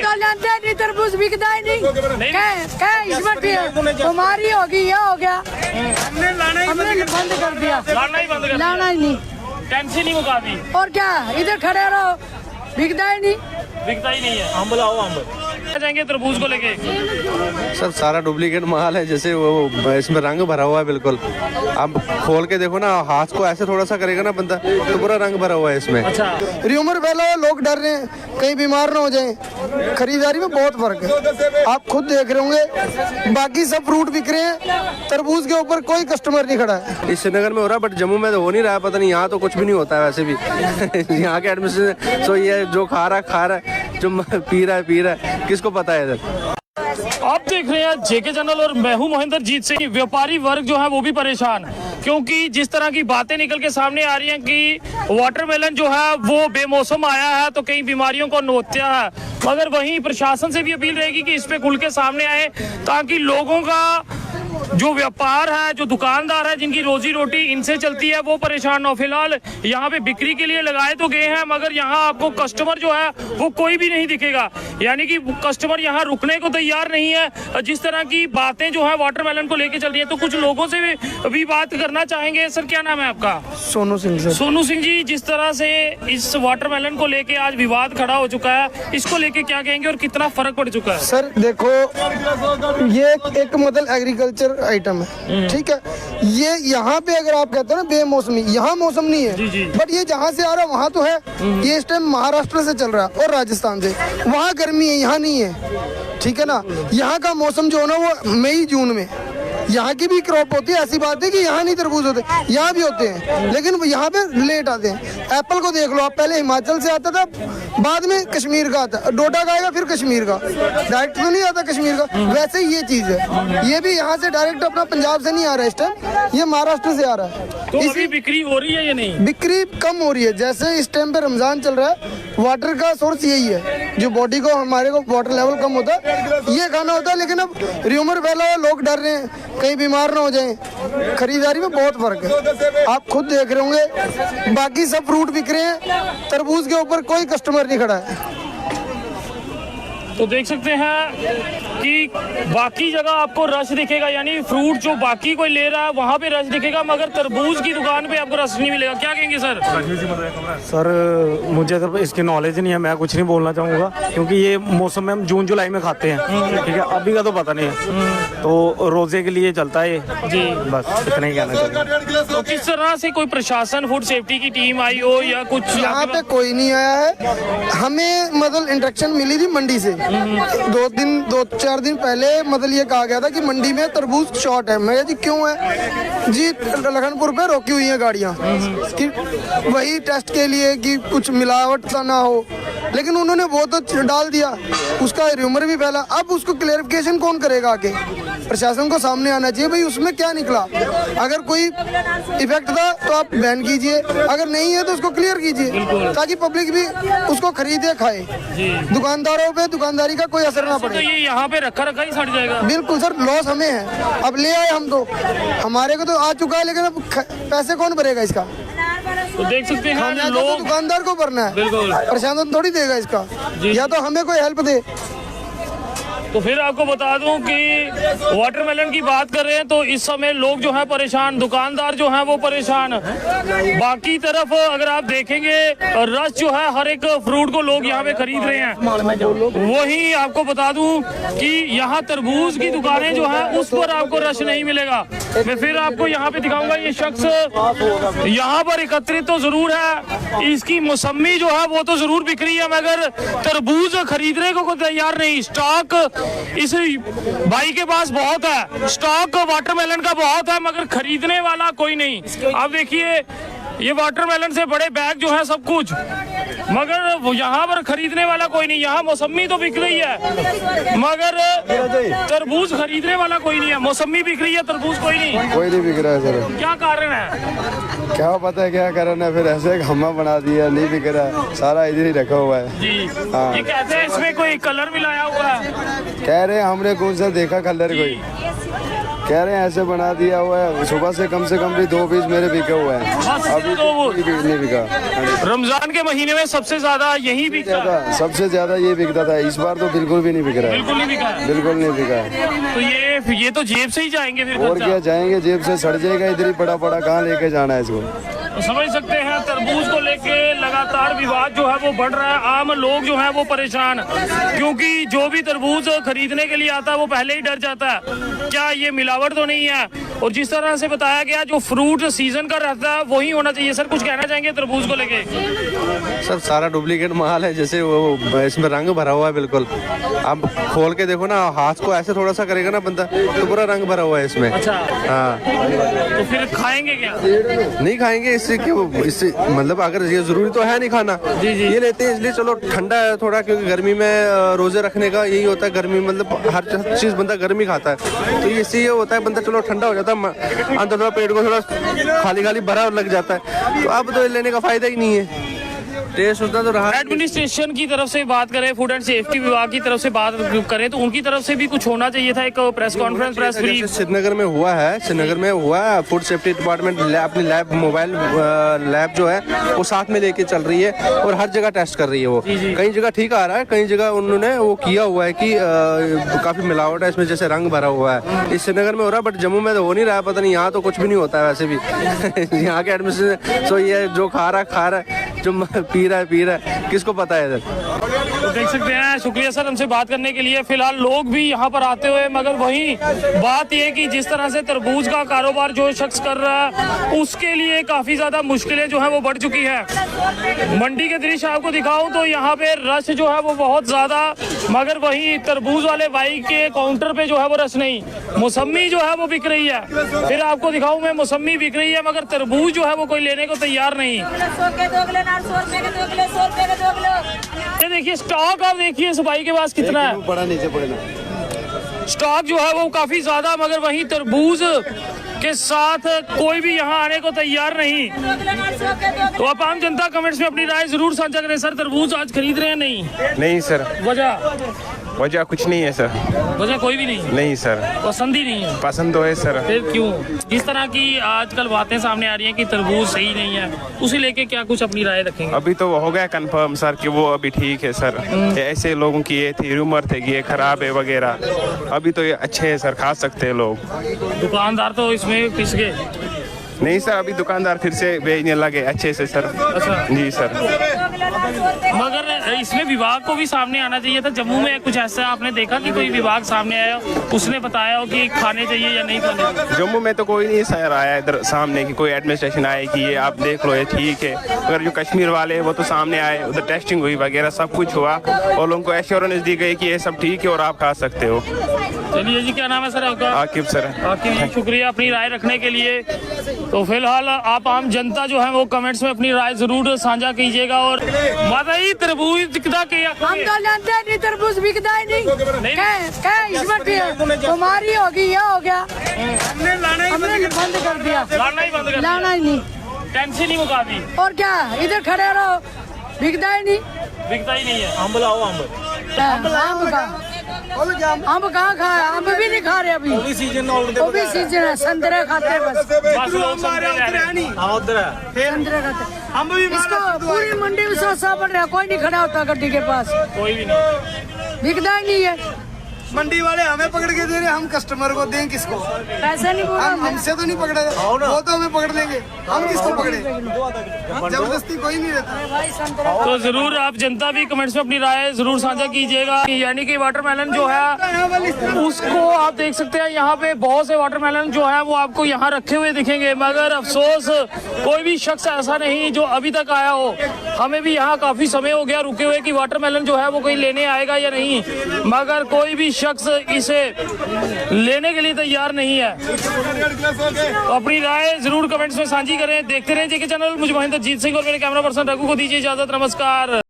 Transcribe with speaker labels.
Speaker 1: तो लेते नहीं, तरबूज बिकता ही नहीं। क्या इसमें बीमारी होगी, ये हो गया, हमने बंद कर दिया, लाना ही नहीं,
Speaker 2: टेंशन ही मुका दी।
Speaker 1: और क्या, इधर खड़े रहो, बिकता ही नहीं
Speaker 2: है। हम बुलाओ, हम जाएंगे तरबूज को लेके।
Speaker 3: सर सारा डुप्लीकेट माल है, जैसे वो इसमें रंग भरा हुआ है बिल्कुल। आप खोल के देखो ना, हाथ को ऐसे थोड़ा सा करेगा ना बंदा तो पूरा रंग भरा हुआ है इसमें।
Speaker 2: अच्छा,
Speaker 4: र्यूमर फैला है, लोग डर रहे हैं कहीं बीमार ना हो जाएं। खरीदारी में बहुत फर्क है, आप खुद देख रहे होंगे। बाकी सब फ्रूट बिक रहे हैं, तरबूज के ऊपर कोई कस्टमर नहीं खड़ा है।
Speaker 3: इस श्रीनगर में हो रहा है, बट जम्मू में तो हो नहीं रहा है, पता नहीं। यहाँ तो कुछ भी नहीं होता है वैसे भी। यहाँ के एडमिनिस्ट्रेशन तो ये जो खा रहा है, जो पी रहा है, किसको पता है इधर।
Speaker 2: आप देख रहे हैं जेके चैनल और मैं हूं महेंद्र जीत सिंह। व्यापारी वर्ग जो है वो भी परेशान है, क्योंकि जिस तरह की बातें निकल के सामने आ रही हैं कि वाटरमेलन जो है वो बेमौसम आया है तो कई बीमारियों को नोत्या है, मगर वहीं प्रशासन से भी अपील रहेगी कि इस पे खुल के सामने आए, ताकि लोगों का जो व्यापार है, जो दुकानदार है, जिनकी रोजी रोटी इनसे चलती है, वो परेशान हो। फिलहाल यहाँ पे बिक्री के लिए लगाए तो गए हैं, मगर यहाँ आपको कस्टमर जो है वो कोई भी नहीं दिखेगा, यानी कि कस्टमर यहाँ रुकने को तैयार नहीं है। जिस तरह की बातें जो है वाटरमेलन को लेके चल रही है, तो कुछ लोगों से भी बात करना चाहेंगे। सर क्या नाम है आपका?
Speaker 4: सोनू सिंह सर।
Speaker 2: सोनू सिंह जी, जिस तरह से इस वाटरमेलन को लेके आज विवाद खड़ा हो चुका है, इसको लेके क्या कहेंगे और कितना फर्क पड़ चुका है?
Speaker 4: सर देखो, ये एक मतलब एग्रीकल्चर आइटम है, ठीक है। ये यहाँ पे अगर आप कहते हो ना बेमौसमी, यहाँ मौसम नहीं है, बट ये जहाँ से आ रहा है वहाँ तो है। ये इस टाइम महाराष्ट्र से चल रहा है और राजस्थान से, वहाँ गर्मी है, यहाँ नहीं है, ठीक है ना। यहाँ का मौसम जो है ना वो मई जून में, यहाँ की भी क्रॉप होती है। ऐसी बात है कि यहाँ नहीं तरबूज होते, यहाँ भी होते हैं, लेकिन यहाँ पे लेट आते हैं। एप्पल को देख लो आप, पहले हिमाचल से आता था, बाद में कश्मीर का आता, डोडा का आएगा, फिर कश्मीर का, डायरेक्ट तो नहीं आता कश्मीर का। वैसे ही ये चीज है, ये भी यहाँ से डायरेक्ट अपना पंजाब से नहीं आ रहा है इस टाइम, ये महाराष्ट्र से आ रहा है।
Speaker 2: तो अभी बिक्री हो रही है या नहीं?
Speaker 4: बिक्री कम हो रही है, जैसे इस टाइम पे रमजान चल रहा है, वाटर का सोर्स यही है, जो बॉडी को हमारे को वाटर लेवल कम होता है, ये खाना होता है। लेकिन अब र्यूमर फैला है, लोग डर रहे हैं कहीं बीमार ना हो जाएं। खरीदारी में बहुत फर्क है, आप खुद देख रहे होंगे। बाकी सब फ्रूट बिक रहे हैं, तरबूज के ऊपर कोई कस्टमर नहीं खड़ा है।
Speaker 2: तो देख सकते हैं कि बाकी जगह आपको रश दिखेगा, यानी फ्रूट जो बाकी कोई ले रहा है वहाँ पे रश दिखेगा, मगर तरबूज की दुकान पे आपको रश नहीं मिलेगा। क्या कहेंगे सर?
Speaker 5: सर मुझे तो इसकी नॉलेज नहीं है, मैं कुछ नहीं बोलना चाहूँगा, क्योंकि ये मौसम में हम जून जुलाई में खाते हैं, ठीक है। अभी का तो पता नहीं है, तो रोजे के लिए चलता है जी, बस इतना ही कहना चाहूँगा।
Speaker 2: तो किस तरह से कोई प्रशासन, फूड सेफ्टी की टीम आई हो या कुछ?
Speaker 4: यहाँ पे कोई नहीं आया है। हमें मतलब इंस्ट्रक्शन मिली थी मंडी से, 2-4 दिन पहले मतलब ये कहा गया था कि मंडी में तरबूज शॉर्ट है। मैं जी क्यों है जी, लखनपुर पे रोकी हुई है गाड़ियाँ कि वही टेस्ट के लिए कि कुछ मिलावट सा ना हो, लेकिन उन्होंने वो तो डाल दिया, उसका र्यूमर भी फैला। अब उसको क्लेरिफिकेशन कौन करेगा आके? प्रशासन को सामने आना चाहिए, भाई उसमें क्या निकला। अगर कोई इफेक्ट था तो आप बैन कीजिए, अगर नहीं है तो उसको क्लियर कीजिए, ताकि पब्लिक भी उसको खरीदे खाए, दुकानदारों पे दुकानदारी का कोई असर ना पड़े।
Speaker 2: तो ये यहाँ पे रखा ही सड़ जाएगा।
Speaker 4: बिल्कुल सर, लॉस हमें है। अब ले आए हम तो, हमारे को तो आ चुका है, लेकिन अब पैसे कौन भरेगा इसका?
Speaker 2: तो देख सकते हैं लोग,
Speaker 4: दुकानदार को भरना है,
Speaker 2: बिल्कुल
Speaker 4: प्रशासन थोड़ी देगा इसका, या तो हमें कोई हेल्प दे।
Speaker 2: तो फिर आपको बता दूं कि वाटरमेलन की बात कर रहे हैं तो इस समय लोग जो है परेशान, दुकानदार जो है वो परेशान। बाकी तरफ अगर आप देखेंगे रश जो है, हर एक फ्रूट को लोग यहाँ पे खरीद रहे हैं। वहीं आपको बता दूं कि यहाँ तरबूज की दुकानें जो है उस पर आपको रश नहीं मिलेगा। मैं फिर आपको यहाँ पे दिखाऊंगा, ये शख्स यहाँ पर एकत्रित तो जरूर है, इसकी मौसमी जो है वो तो जरूर बिक रही है, मगर तरबूज खरीदने को तैयार नहीं। स्टॉक इस भाई के पास बहुत है, स्टॉक वाटरमेलन का बहुत है, मगर खरीदने वाला कोई नहीं। आप देखिए ये वाटरमेलन से बड़े बैग जो है सब कुछ, मगर यहाँ पर खरीदने वाला कोई नहीं। यहाँ मौसमी तो बिक रही है, मगर तरबूज खरीदने वाला कोई नहीं है। मौसमी बिक रही है, तरबूज कोई नहीं
Speaker 3: बिक रहा है सर।
Speaker 2: क्या कारण है?
Speaker 3: क्या पता है क्या कारण है, फिर ऐसे हम्मा बना दिया, नहीं बिक रहा, सारा इधर ही रखा हुआ है
Speaker 2: जी।
Speaker 3: हाँ।
Speaker 2: ये कहते हैं इसमें कोई कलर मिलाया हुआ है,
Speaker 3: कह रहे हैं, हमने कौन सा देखा कलर कोई,
Speaker 6: कह रहे हैं ऐसे बना दिया हुआ है, सुबह से कम भी 2 पीस मेरे बिके हुए हैं, अभी नहीं बिका।
Speaker 2: रमजान के महीने में सबसे ज्यादा यही बिकता है।
Speaker 6: सबसे ज्यादा ये बिकता था, इस बार तो बिल्कुल भी नहीं बिक रहा है,
Speaker 2: बिल्कुल नहीं बिका है।
Speaker 6: बिल्कुल नहीं बिका है।
Speaker 2: तो ये तो जेब से ही जाएंगे फिर
Speaker 6: और
Speaker 2: खर्चा।
Speaker 6: क्या जाएंगे, जेब से सड़ जाएगा, इधर ही पड़ा कहाँ लेके जाना है इसको।
Speaker 2: तो समझ सकते हैं तरबूज को लेके लगातार विवाद जो है वो बढ़ रहा है। आम लोग जो है वो परेशान, क्योंकि जो भी तरबूज खरीदने के लिए आता है वो पहले ही डर जाता है क्या ये मिलावट तो नहीं है। और जिस तरह से बताया गया जो फ्रूट सीजन का रहता है वही होना चाहिए। सर कुछ कहना चाहेंगे तरबूज को लेके?
Speaker 3: सर सारा डुप्लीकेट माल है, जैसे वो इसमें रंग भरा हुआ है बिल्कुल। आप खोल के देखो ना, हाथ को ऐसे थोड़ा सा करेगा ना बंदा तो पूरा रंग भरा हुआ है इसमें।
Speaker 2: अच्छा
Speaker 3: हाँ,
Speaker 2: तो फिर खाएंगे क्या?
Speaker 3: नहीं खाएंगे, इससे क्यों, इससे मतलब अगर ये जरूरी तो है नहीं खाना, ये लेते हैं इसलिए चलो ठंडा है थोड़ा, क्योंकि गर्मी में रोजे रखने का यही होता है। गर्मी मतलब हर चीज बंदा गर्मी खाता है, तो इससे ये होता है बंदा चलो ठंडा हो जाता है, अंदर थोड़ा पेट को थोड़ा खाली भरा लग जाता है। तो अब तो लेने का फायदा ही नहीं है, टेस्ट होता तो रहा।
Speaker 2: एडमिनिस्ट्रेशन की तरफ से बात करें, फूड एंड सेफ्टी विभाग की तरफ से बात करें तो उनकी तरफ से भी कुछ होना चाहिए था, एक press conference, press free.
Speaker 3: Srinagar में हुआ है, फूड सेफ्टी डिपार्टमेंट अपनी लैब, मोबाइल लैब जो है वो साथ में लेके चल रही है और हर जगह टेस्ट कर रही है। वो कई जगह ठीक आ रहा है, कई जगह उन्होंने वो किया हुआ है कि काफी मिलावट है इसमें, जैसे रंग भरा हुआ है। इस श्रीनगर में हो रहा है, बट जम्मू में तो हो नहीं रहा है, पता नहीं यहाँ तो कुछ भी नहीं होता है वैसे भी। यहाँ के एडमिनिस्ट्रेशन तो ये जो खा रहा है, जो पी रहा है, किसको पता है इधर।
Speaker 2: तो देख सकते हैं, शुक्रिया सर हमसे बात करने के लिए। फिलहाल लोग भी यहाँ पर आते हुए, मगर वही बात ये कि जिस तरह से तरबूज का कारोबार जो शख्स कर रहा है उसके लिए काफी ज्यादा मुश्किलें जो है वो बढ़ चुकी है। मंडी के दृश्य आपको दिखाऊं तो यहाँ पे रश जो है वो बहुत ज्यादा, मगर वही तरबूज वाले भाई के काउंटर पे जो है वो रश नहीं। मौसमी जो है वो बिक रही है, फिर आपको दिखाऊं मैं, मौसमी बिक रही है मगर तरबूज जो है वो कोई लेने को तैयार नहीं। ये देखिए स्टॉक, आप देखिए इस भाई के पास कितना है,
Speaker 6: बड़ा नीचे पड़ेगा
Speaker 2: स्टॉक जो है वो काफी ज्यादा, मगर वहीं तरबूज के साथ कोई भी यहाँ आने को तैयार नहीं। तो आप आम जनता कमेंट्स में अपनी राय जरूर साझा करें। सर तरबूज आज खरीद रहे हैं? नहीं
Speaker 7: सर, वजह कुछ नहीं है सर,
Speaker 2: वजह कोई भी नहीं
Speaker 7: सर,
Speaker 2: पसंद ही नहीं है।
Speaker 7: पसंद तो है सर।
Speaker 2: फिर क्यों? जिस तरह की आजकल बातें सामने आ रही हैं कि तरबूज सही नहीं है, उसे लेके क्या कुछ अपनी राय रखेंगे?
Speaker 7: अभी तो हो गया कंफर्म सर कि वो अभी ठीक है सर। ऐसे लोगों की ये थी रूमर थे कि ये खराब है वगैरह, अभी तो ये अच्छे है सर, खा सकते हैं लोग।
Speaker 2: दुकानदार तो इसमें पिस गए?
Speaker 7: नहीं सर, अभी दुकानदार फिर से भेजने लगे अच्छे से सर।
Speaker 2: अच्छा
Speaker 7: जी सर,
Speaker 2: मगर इसमें विभाग को भी सामने आना चाहिए था। जम्मू में कुछ ऐसा आपने देखा कि कोई विभाग सामने आया, उसने बताया हो कि खाने चाहिए या नहीं खाने चाहिए?
Speaker 7: जम्मू में तो कोई नहीं सर आया इधर सामने कि कोई एडमिनिस्ट्रेशन आए कि ये आप देख लो ये ठीक है। अगर जो कश्मीर वाले हैं वो तो सामने आए, उधर टेस्टिंग हुई वगैरह सब कुछ हुआ और लोगों को एश्योरेंस दी गई कि ये सब ठीक है और आप खा सकते हो।
Speaker 2: चलिए जी, क्या नाम है सर आपका?
Speaker 7: आकिब सर।
Speaker 2: आकिब जी, शुक्रिया अपनी राय रखने के लिए। तो फिलहाल आप आम जनता जो है वो कमेंट्स में अपनी राय जरूर साझा कीजिएगा। और माता जी तरबूज बिकता क्या?
Speaker 1: हम तो जानते हैं नहीं, तरबूज बिकता ही नहीं। क्या इसमें बीमारी होगी, यह हो गया, हमने बंद कर दिया,
Speaker 2: लाना ही बंद कर,
Speaker 1: लाना ही नहीं,
Speaker 2: टेंशन ही मुका दी।
Speaker 1: और क्या इधर खड़े रहो, बिकता ही नहीं,
Speaker 2: बिकता ही नहीं है। अम्ब लाओ,
Speaker 1: अम्ब कहाँ खाए, अम्ब भी नहीं खा रहे अभी, वो भी सीजन है, संतरे खाते हैं बस,
Speaker 2: बस लोग संतरे
Speaker 1: खाते। इसको पूरी मंडी में सस्ता पड़ रहा है, कोई नहीं खड़ा होता गड्डी के पास,
Speaker 2: कोई भी नहीं,
Speaker 1: बिकता ही नहीं है।
Speaker 4: मंडी वाले हमें पकड़ के दे रहे, हम कस्टमर को दें किसको?
Speaker 1: पैसा नहीं बोला,
Speaker 4: हमसे तो नहीं पकड़े, वो तो हमें पकड़ लेंगे, हम किसको पकड़े? जबरदस्ती कोई नहीं रहता।
Speaker 2: तो जरूर आप जनता भी कमेंट्स में अपनी राय जरूर साझा कीजिएगा। यानी कि वाटरमेलन जो है उसको आप देख सकते हैं, यहाँ पे बहुत से वाटरमेलन जो है वो आपको यहाँ रखे हुए दिखेंगे, मगर अफसोस कोई भी शख्स ऐसा नहीं जो अभी तक आया हो। हमें भी यहाँ काफी समय हो गया रुके हुए कि वाटरमेलन जो है वो कोई लेने आएगा या नहीं, मगर कोई भी शख्स इसे लेने के लिए तैयार नहीं है। तो अपनी राय जरूर कमेंट्स में साझी करें। देखते रहिए जेके चैनल। मुझे महेंद्र जीत सिंह और मेरे कैमरा पर्सन रघु को दीजिए इजाजत। नमस्कार।